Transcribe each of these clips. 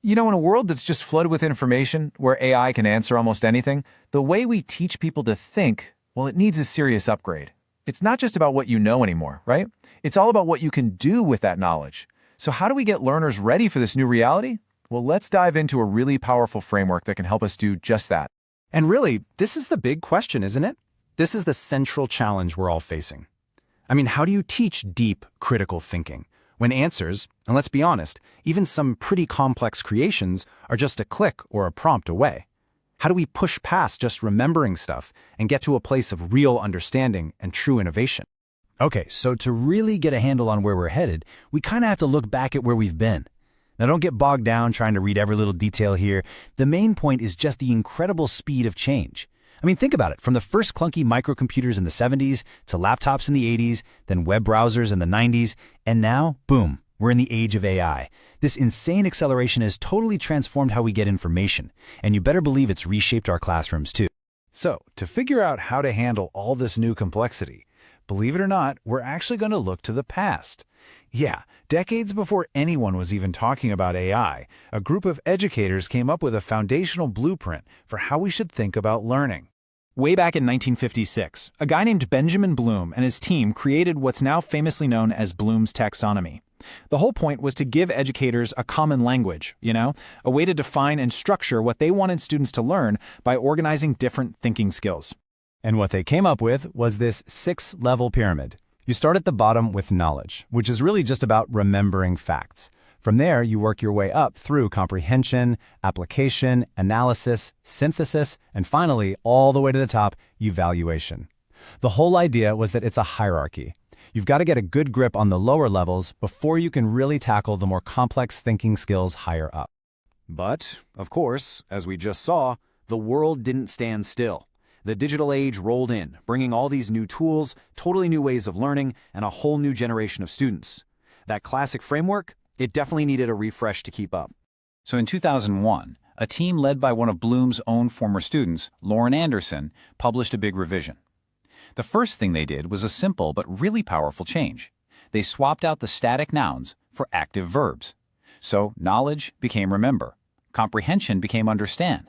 In a world that's just flooded with information, where AI can answer almost anything, the way we teach people to think, well, it needs a serious upgrade. It's not just about what you know anymore, right? It's all about what you can do with that knowledge. So how do we get learners ready for this new reality? Well, let's dive into a really powerful framework that can help us do just that. And really, this is the big question, isn't it? This is the central challenge we're all facing. I mean, how do you teach deep, critical thinking when answers, and let's be honest, even some pretty complex creations are just a click or a prompt away? How do we push past just remembering stuff and get to a place of real understanding and true innovation? Okay, so to really get a handle on where we're headed, we kind of have to look back at where we've been. Now, don't get bogged down trying to read every little detail here. The main point is just the incredible speed of change. I mean, think about it. From the first clunky microcomputers in the 70s to laptops in the 80s, then web browsers in the 90s, and now, boom, we're in the age of AI. This insane acceleration has totally transformed how we get information, and you better believe it's reshaped our classrooms too. So, to figure out how to handle all this new complexity, believe it or not, we're actually going to look to the past. Yeah, decades before anyone was even talking about AI, a group of educators came up with a foundational blueprint for how we should think about learning. Way back in 1956, a guy named Benjamin Bloom and his team created what's now famously known as Bloom's Taxonomy. The whole point was to give educators a common language, a way to define and structure what they wanted students to learn by organizing different thinking skills. And what they came up with was this 6-level pyramid. You start at the bottom with knowledge, which is really just about remembering facts. From there, you work your way up through comprehension, application, analysis, synthesis, and finally, all the way to the top, evaluation. The whole idea was that it's a hierarchy. You've got to get a good grip on the lower levels before you can really tackle the more complex thinking skills higher up. But, of course, as we just saw, the world didn't stand still. The digital age rolled in, bringing all these new tools, totally new ways of learning, and a whole new generation of students. That classic framework, it definitely needed a refresh to keep up. So in 2001, a team led by one of Bloom's own former students, Lauren Anderson, published a big revision. The first thing they did was a simple but really powerful change. They swapped out the static nouns for active verbs. So knowledge became remember. Comprehension became understand.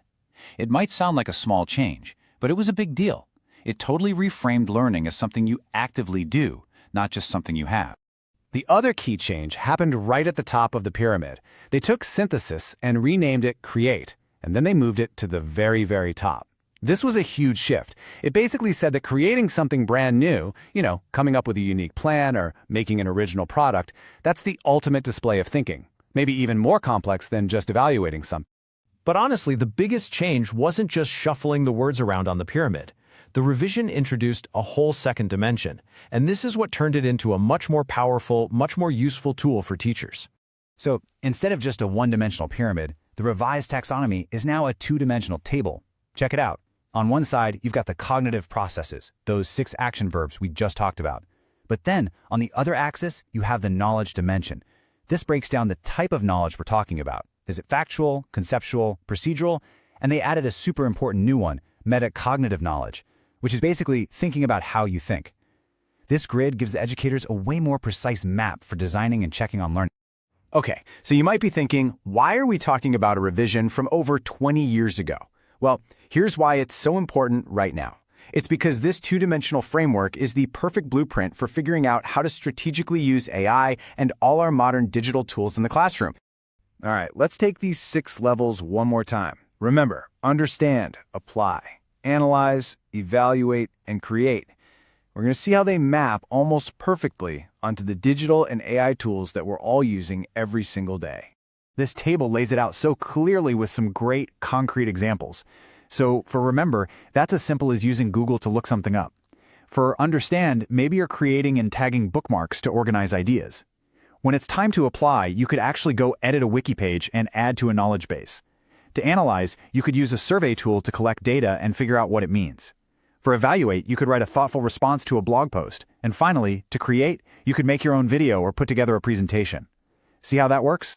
It might sound like a small change, but it was a big deal. It totally reframed learning as something you actively do, not just something you have. The other key change happened right at the top of the pyramid. They took synthesis and renamed it create, and then they moved it to the very, very top. This was a huge shift. It basically said that creating something brand new, coming up with a unique plan or making an original product, that's the ultimate display of thinking, maybe even more complex than just evaluating something. But honestly, the biggest change wasn't just shuffling the words around on the pyramid. The revision introduced a whole second dimension, and this is what turned it into a much more powerful, much more useful tool for teachers. So instead of just a one-dimensional pyramid, the revised taxonomy is now a two-dimensional table. Check it out. On one side, you've got the cognitive processes, those 6 action verbs we just talked about. But then, on the other axis, you have the knowledge dimension. This breaks down the type of knowledge we're talking about. Is it factual, conceptual, procedural? And they added a super important new one, metacognitive knowledge, which is basically thinking about how you think. This grid gives the educators a way more precise map for designing and checking on learning. Okay, so you might be thinking, why are we talking about a revision from over 20 years ago? Well, here's why it's so important right now. It's because this two-dimensional framework is the perfect blueprint for figuring out how to strategically use AI and all our modern digital tools in the classroom. All right, let's take these 6 levels one more time. Remember, understand, apply, analyze, evaluate, and create. We're going to see how they map almost perfectly onto the digital and AI tools that we're all using every single day. This table lays it out so clearly with some great concrete examples. So for remember, that's as simple as using Google to look something up. For understand, maybe you're creating and tagging bookmarks to organize ideas. When it's time to apply, you could actually go edit a wiki page and add to a knowledge base. To analyze, you could use a survey tool to collect data and figure out what it means. For evaluate, you could write a thoughtful response to a blog post. And finally, to create, you could make your own video or put together a presentation. See how that works?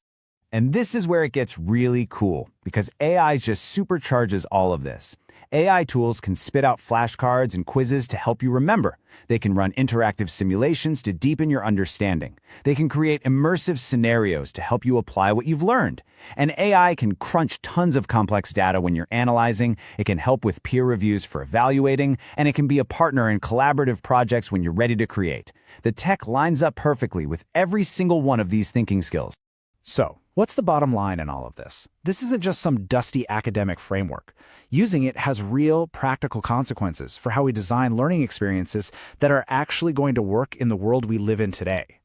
And this is where it gets really cool, because AI just supercharges all of this. AI tools can spit out flashcards and quizzes to help you remember. They can run interactive simulations to deepen your understanding. They can create immersive scenarios to help you apply what you've learned. And AI can crunch tons of complex data when you're analyzing, it can help with peer reviews for evaluating, and it can be a partner in collaborative projects when you're ready to create. The tech lines up perfectly with every single one of these thinking skills. So, what's the bottom line in all of this? This isn't just some dusty academic framework. Using it has real, practical consequences for how we design learning experiences that are actually going to work in the world we live in today.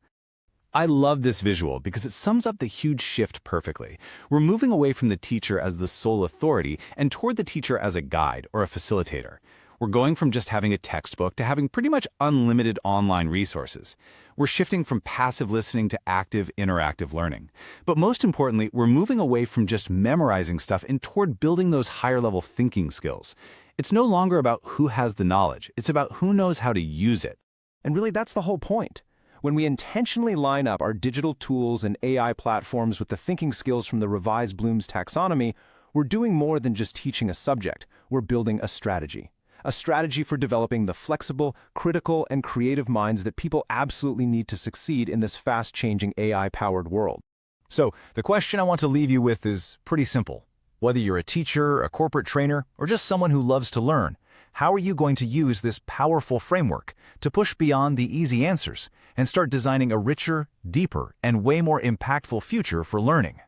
I love this visual because it sums up the huge shift perfectly. We're moving away from the teacher as the sole authority and toward the teacher as a guide or a facilitator. We're going from just having a textbook to having pretty much unlimited online resources. We're shifting from passive listening to active, interactive learning. But most importantly, we're moving away from just memorizing stuff and toward building those higher-level thinking skills. It's no longer about who has the knowledge. It's about who knows how to use it. And really, that's the whole point. When we intentionally line up our digital tools and AI platforms with the thinking skills from the revised Bloom's taxonomy, we're doing more than just teaching a subject. We're building a strategy. A strategy for developing the flexible, critical, and creative minds that people absolutely need to succeed in this fast-changing AI-powered world. So, the question I want to leave you with is pretty simple. Whether you're a teacher, a corporate trainer, or just someone who loves to learn, how are you going to use this powerful framework to push beyond the easy answers and start designing a richer, deeper, and way more impactful future for learning?